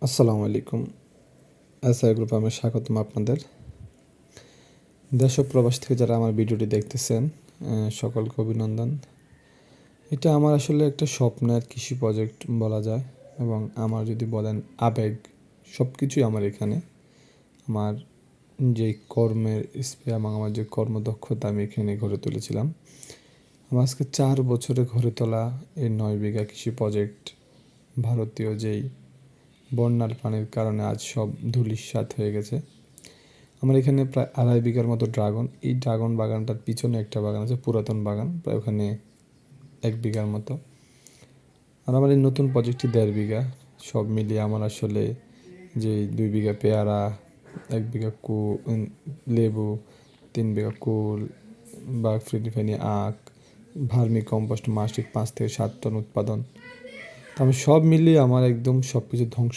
আসসালামু আলাইকুম। এসআই গ্রুপে আমি স্বাগতম আপনাদের। দেশ ও প্রবাস থেকে যারা আমার ভিডিওটি দেখতেছেন, সকলকে অভিনন্দন। এটা আমার আসলে একটা স্বপ্নের কৃষি প্রজেক্ট বলা যায়, এবং আমার যদি বলেন আবেগ, সব কিছুই আমার এখানে। আমার যে কর্মের স্পৃহা এবং আমার যে কর্মদক্ষতা আমি এখানে গড়ে তুলেছিলাম। আমার আজকে 4 বছরে গড়ে তোলা এই 9 বিঘা কৃষি প্রজেক্ট ভারতীয় যেই বন্যার পানির কারণে আজ সব ধূলিসাৎ হয়ে গেছে। আমার এখানে প্রায় 2.5 বিঘার মতো ড্রাগন। এই ড্রাগন বাগানটার পিছনে একটা বাগান আছে, পুরাতন বাগান, প্রায় ওখানে 1 বিঘার মতো। আর আমার এই নতুন প্রজেক্টটি 1.5 বিঘা। সব মিলিয়ে আমার আসলে যে 2 বিঘা পেয়ারা, 1 বিঘা লেবু, 3 বিঘা কুল বা ফ্রিনিফেনি আখ, ভার্মি কম্পোস্ট মাসিক 5 থেকে 7 টন উৎপাদন। তো আমি সব মিলিয়ে আমার একদম সব কিছু ধ্বংস